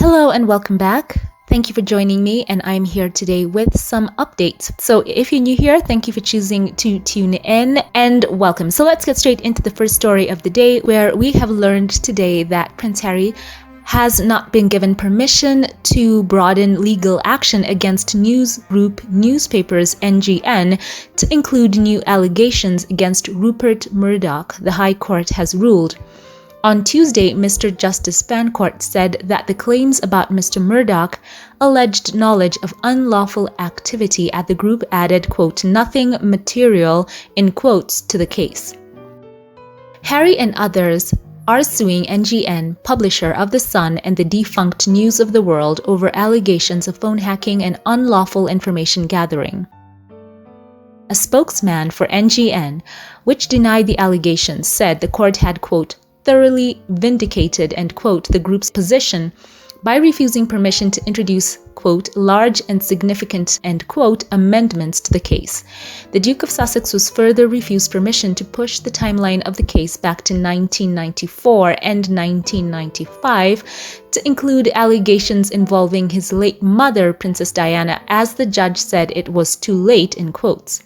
Hello and welcome back. Thank you for joining me, and I'm here today with some updates. So if you're new here, thank you for choosing to tune in and welcome. So let's get straight into the first story of the day, where we have learned today that Prince Harry has not been given permission to broaden legal action against news group newspapers NGN to include new allegations against Rupert Murdoch, the High Court has ruled. On Tuesday, Mr. Justice Fancourt said that the claims about Mr. Murdoch alleged knowledge of unlawful activity at the group added, quote, nothing material, in quotes, to the case. Harry and others are suing NGN, publisher of The Sun and the defunct News of the World, over allegations of phone hacking and unlawful information gathering. A spokesman for NGN, which denied the allegations, said the court had, quote, thoroughly vindicated, end quote, the group's position by refusing permission to introduce, quote, large and significant, end quote, amendments to the case. The Duke of Sussex was further refused permission to push the timeline of the case back to 1994 and 1995 to include allegations involving his late mother, Princess Diana, as the judge said it was too late, in quotes.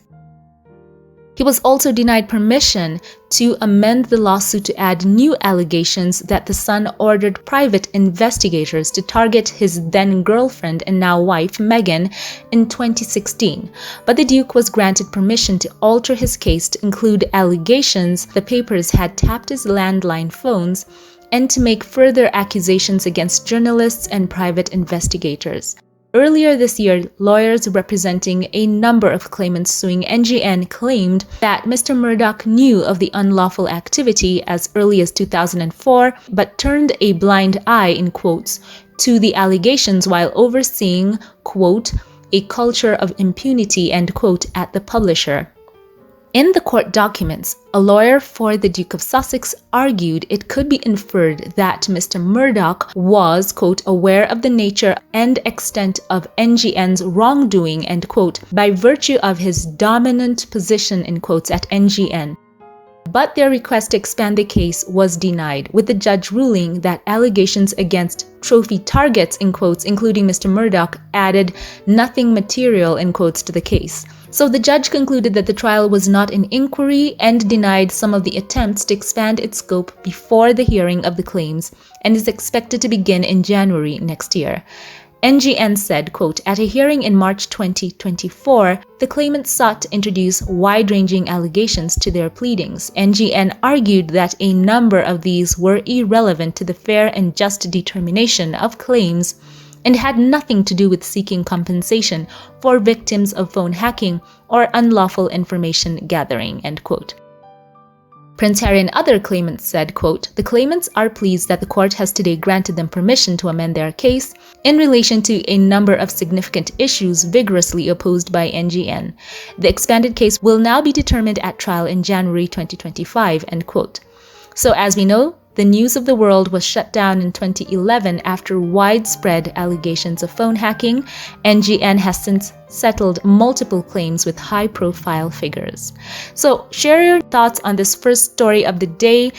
He was also denied permission to amend the lawsuit to add new allegations that the Sun ordered private investigators to target his then-girlfriend and now wife, Meghan, in 2016. But the Duke was granted permission to alter his case to include allegations the papers had tapped his landline phones and to make further accusations against journalists and private investigators. Earlier this year, lawyers representing a number of claimants suing NGN claimed that Mr. Murdoch knew of the unlawful activity as early as 2004, but turned a blind eye, in quotes, to the allegations while overseeing, quote, a culture of impunity, end quote, at the publisher. In the court documents, a lawyer for the Duke of Sussex argued it could be inferred that Mr. Murdoch was, quote, aware of the nature and extent of NGN's wrongdoing, end quote, by virtue of his dominant position, in quotes, at NGN. But their request to expand the case was denied, with the judge ruling that allegations against trophy targets, in quotes, including Mr. Murdoch, added nothing material, in quotes, to the case. So the judge concluded that the trial was not an inquiry and denied some of the attempts to expand its scope before the hearing of the claims, and is expected to begin in January next year. NGN said, quote, at a hearing in March 2024, the claimants sought to introduce wide-ranging allegations to their pleadings. NGN argued that a number of these were irrelevant to the fair and just determination of claims and had nothing to do with seeking compensation for victims of phone hacking or unlawful information gathering, end quote. Prince Harry and other claimants said, quote, the claimants are pleased that the court has today granted them permission to amend their case in relation to a number of significant issues vigorously opposed by NGN. The expanded case will now be determined at trial in January 2025, end quote. So as we know, the News of the World was shut down in 2011 after widespread allegations of phone hacking. NGN has since settled multiple claims with high-profile figures. So share your thoughts on this first story of the day.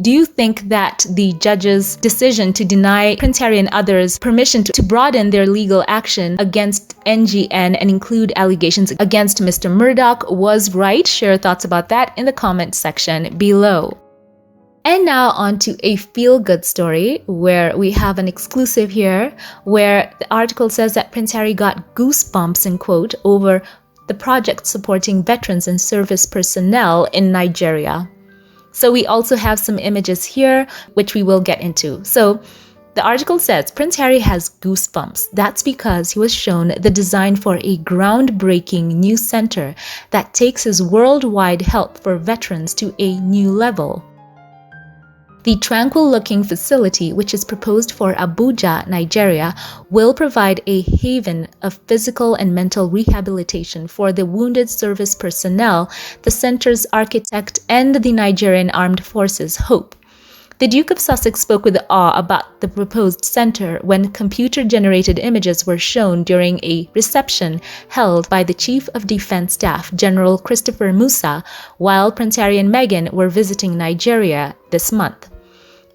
Do you think that the judge's decision to deny Prince Harry and others permission to broaden their legal action against NGN and include allegations against Mr. Murdoch was right? Share your thoughts about that in the comment section below. And now on to a feel-good story where we have an exclusive here where the article says that Prince Harry got goosebumps, in quote, over the project supporting veterans and service personnel in Nigeria. So we also have some images here, which we will get into. So the article says Prince Harry has goosebumps. That's because he was shown the design for a groundbreaking new center that takes his worldwide help for veterans to a new level. The tranquil-looking facility, which is proposed for Abuja, Nigeria, will provide a haven of physical and mental rehabilitation for the wounded service personnel, the center's architect and the Nigerian Armed Forces hope. The Duke of Sussex spoke with awe about the proposed center when computer-generated images were shown during a reception held by the Chief of Defense Staff, General Christopher Musa, while Prince Harry and Meghan were visiting Nigeria this month.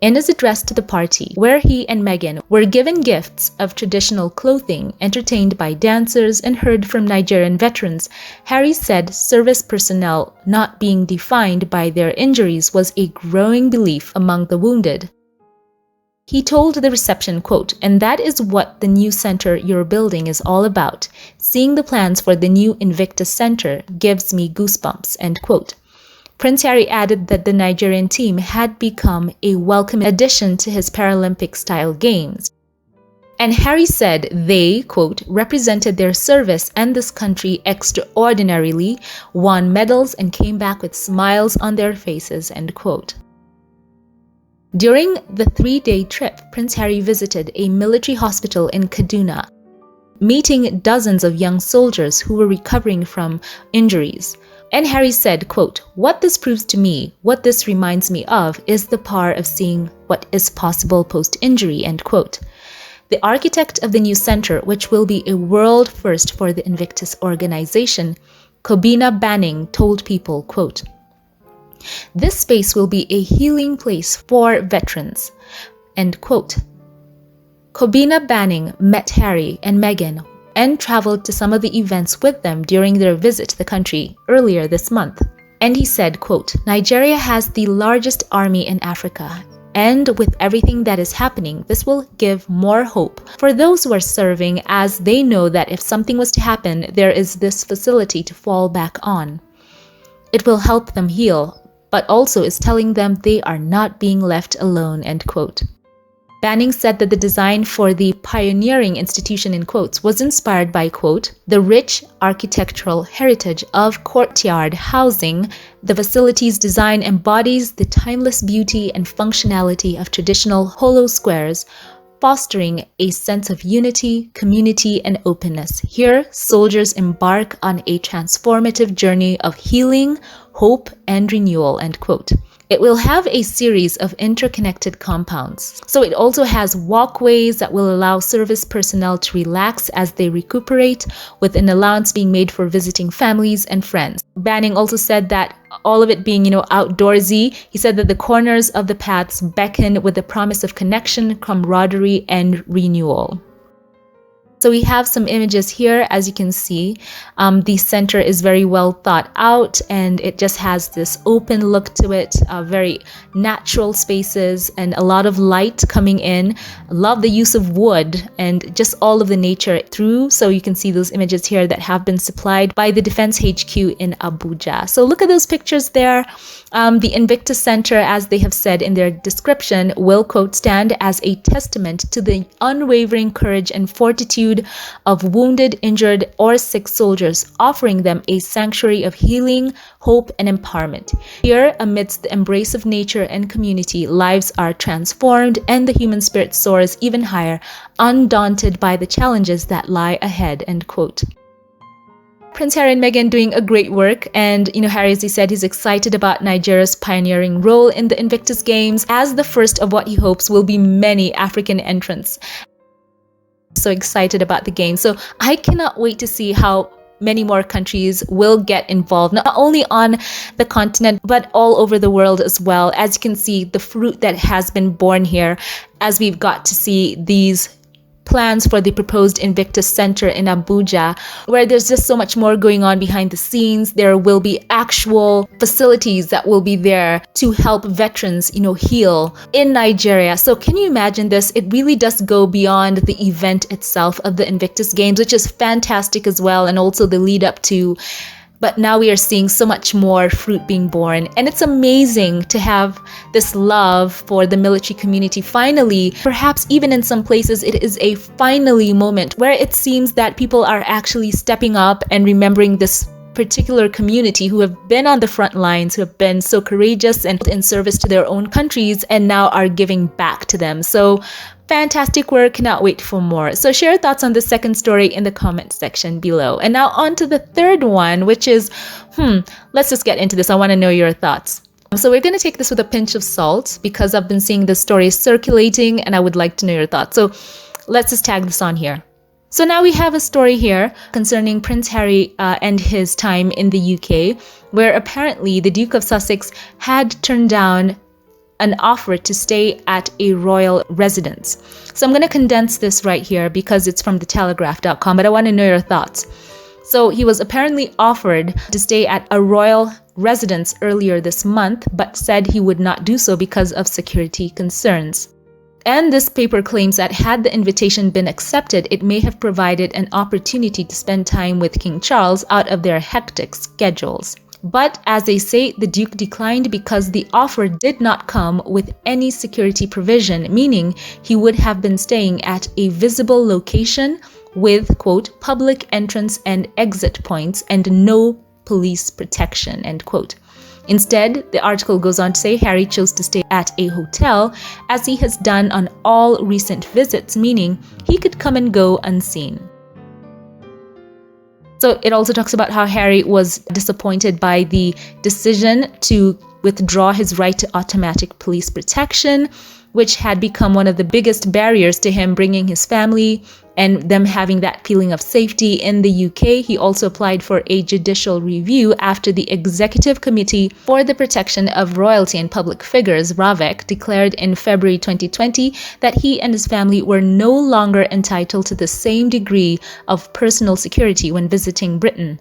In his address to the party, where he and Meghan were given gifts of traditional clothing, entertained by dancers, and heard from Nigerian veterans, Harry said service personnel not being defined by their injuries was a growing belief among the wounded. He told the reception, quote, "And that is what the new center you're building is all about. Seeing the plans for the new Invictus Center gives me goosebumps," end quote. Prince Harry added that the Nigerian team had become a welcome addition to his Paralympic-style games. And Harry said they, quote, "represented their service and this country extraordinarily, won medals, and came back with smiles on their faces," end quote. During the 3-day trip, Prince Harry visited a military hospital in Kaduna, meeting dozens of young soldiers who were recovering from injuries. And Harry said, quote, "What this proves to me, what this reminds me of, is the power of seeing what is possible post-injury," end quote. The architect of the new center, which will be a world first for the Invictus organization, Kobina Banning, told people, quote, "This space will be a healing place for veterans," end quote. Kobina Banning met Harry and Meghan and traveled to some of the events with them during their visit to the country earlier this month. And he said, quote, "Nigeria has the largest army in Africa, and with everything that is happening, this will give more hope for those who are serving, as they know that if something was to happen, there is this facility to fall back on. It will help them heal, but also is telling them they are not being left alone," end quote. Banning said that the design for the pioneering institution, in quotes, was inspired by, quote, "the rich architectural heritage of courtyard housing. The facility's design embodies the timeless beauty and functionality of traditional hollow squares, fostering a sense of unity, community, and openness. Here, soldiers embark on a transformative journey of healing, hope, and renewal," end quote. It will have a series of interconnected compounds. So it also has walkways that will allow service personnel to relax as they recuperate, with an allowance being made for visiting families and friends. Banning also said that all of it being, outdoorsy, he said that the corners of the paths beckon with the promise of connection, camaraderie, and renewal. So we have some images here, as you can see. The center is very well thought out, and it just has this open look to it, very natural spaces and a lot of light coming in. I love the use of wood and just all of the nature through. So you can see those images here that have been supplied by the Defense HQ in Abuja. So look at those pictures there. The Invictus Center, as they have said in their description, will, quote, "stand as a testament to the unwavering courage and fortitude of wounded, injured, or sick soldiers, offering them a sanctuary of healing, hope, and empowerment. Here, amidst the embrace of nature and community, lives are transformed and the human spirit soars even higher, undaunted by the challenges that lie ahead," end quote. Prince Harry and Meghan doing a great work, and Harry, as he said, he's excited about Nigeria's pioneering role in the Invictus Games as the first of what he hopes will be many African entrants. So excited about the game. So I cannot wait to see how many more countries will get involved, not only on the continent, but all over the world as well. As you can see, the fruit that has been born here, as we've got to see these plans for the proposed Invictus Center in Abuja, where there's just so much more going on behind the scenes. There will be actual facilities that will be there to help veterans, heal in Nigeria. So can you imagine this? It really does go beyond the event itself of the Invictus Games, which is fantastic as well, and also the lead up to. But now we are seeing so much more fruit being born. And it's amazing to have this love for the military community finally. Perhaps even in some places, it is a finally moment where it seems that people are actually stepping up and remembering this particular community who have been on the front lines, who have been so courageous and in service to their own countries, and now are giving back to them. So fantastic work, cannot wait for more. So share your thoughts on the second story in the comment section below. And now on to the third one, which is, let's just get into this. I want to know your thoughts. So we're going to take this with a pinch of salt because I've been seeing the story circulating and I would like to know your thoughts. So let's just tag this on here. So now we have a story here concerning Prince Harry and his time in the UK, where apparently the Duke of Sussex had turned down an offer to stay at a royal residence. So I'm going to condense this right here because it's from thetelegraph.com, but I want to know your thoughts. So he was apparently offered to stay at a royal residence earlier this month, but said he would not do so because of security concerns. And this paper claims that had the invitation been accepted, it may have provided an opportunity to spend time with King Charles out of their hectic schedules. But as they say, the Duke declined because the offer did not come with any security provision, meaning he would have been staying at a visible location with, quote, public entrance and exit points and no police protection, end quote. Instead, the article goes on to say Harry chose to stay at a hotel, as he has done on all recent visits, meaning he could come and go unseen. So it also talks about how Harry was disappointed by the decision to withdraw his right to automatic police protection, which had become one of the biggest barriers to him bringing his family and them having that feeling of safety in the UK. He also applied for a judicial review after the Executive Committee for the Protection of Royalty and Public Figures, RAVEC, declared in February 2020 that he and his family were no longer entitled to the same degree of personal security when visiting Britain.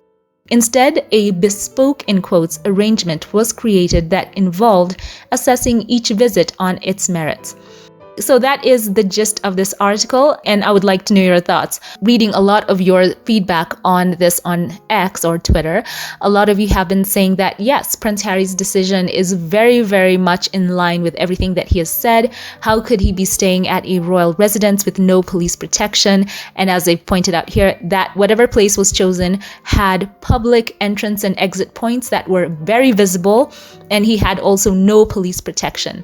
Instead, a bespoke, in quotes, arrangement was created that involved assessing each visit on its merits. So that is the gist of this article, and I would like to know your thoughts. Reading a lot of your feedback on this on X or Twitter, a lot of you have been saying that yes, Prince Harry's decision is very, very much in line with everything that he has said. How could he be staying at a royal residence with no police protection? And as I pointed out here, that whatever place was chosen had public entrance and exit points that were very visible, and he had also no police protection.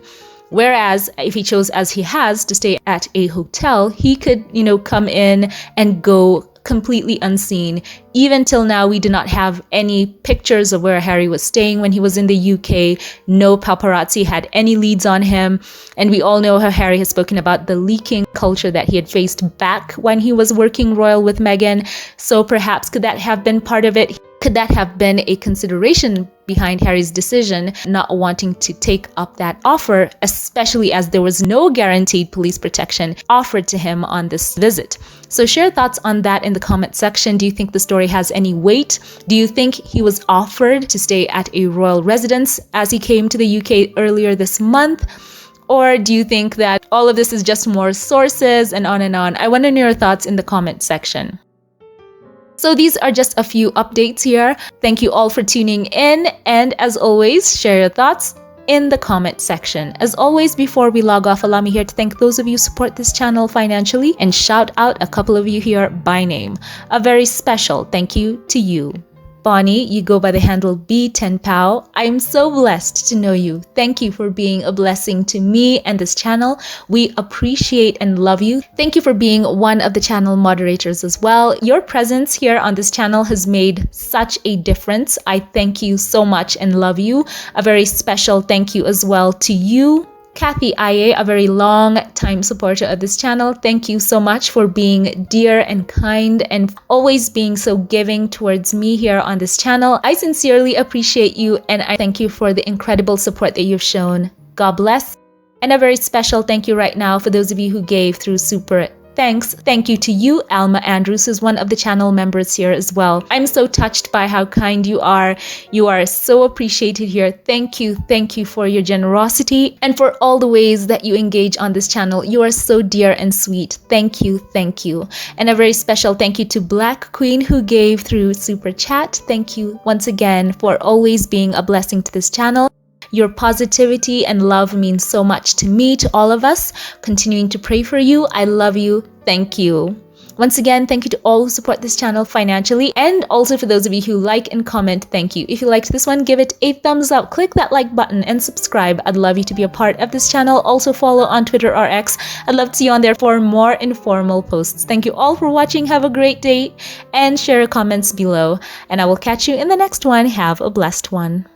Whereas if he chose, as he has, to stay at a hotel, he could, come in and go completely unseen. Even till now, we do not have any pictures of where Harry was staying when he was in the UK. No paparazzi had any leads on him. And we all know how Harry has spoken about the leaking culture that he had faced back when he was working royal with Meghan. So perhaps could that have been part of it? Could that have been a consideration behind Harry's decision not wanting to take up that offer, especially as there was no guaranteed police protection offered to him on this visit? So share thoughts on that in the comment section. Do you think the story has any weight? Do you think he was offered to stay at a royal residence as he came to the UK earlier this month? Or do you think that all of this is just more sources and on and on? I want to know your thoughts in the comment section. So these are just a few updates here. Thank you all for tuning in. And as always, share your thoughts in the comment section. As always, before we log off, allow me here to thank those of you who support this channel financially and shout out a couple of you here by name. A very special thank you to you. Bonnie, you go by the handle B10Pow. I'm so blessed to know you. Thank you for being a blessing to me and this channel. We appreciate and love you. Thank you for being one of the channel moderators as well. Your presence here on this channel has made such a difference. I thank you so much and love you. A very special thank you as well to you, Kathy Aye, a very long time supporter of this channel. Thank you so much for being dear and kind and always being so giving towards me here on this channel. I sincerely appreciate you, and I thank you for the incredible support that you've shown. God bless. And a very special thank you right now for those of you who gave through Super Thanks. Thank you to you, Alma Andrews, who's one of the channel members here as well. I'm so touched by how kind you are. You are so appreciated here. Thank you. Thank you for your generosity and for all the ways that you engage on this channel. You are so dear and sweet. Thank you. Thank you. And a very special thank you to Black Queen, who gave through Super Chat. Thank you once again for always being a blessing to this channel. Your positivity and love means so much to me, to all of us. Continuing to pray for you. I love you. Thank you. Once again, thank you to all who support this channel financially, and also for those of you who like and comment, thank you. If you liked this one, give it a thumbs up, click that like button and subscribe. I'd love you to be a part of this channel. Also follow on Twitter or X. I'd love to see you on there for more informal posts. Thank you all for watching. Have a great day and share your comments below, and I will catch you in the next one. Have a blessed one.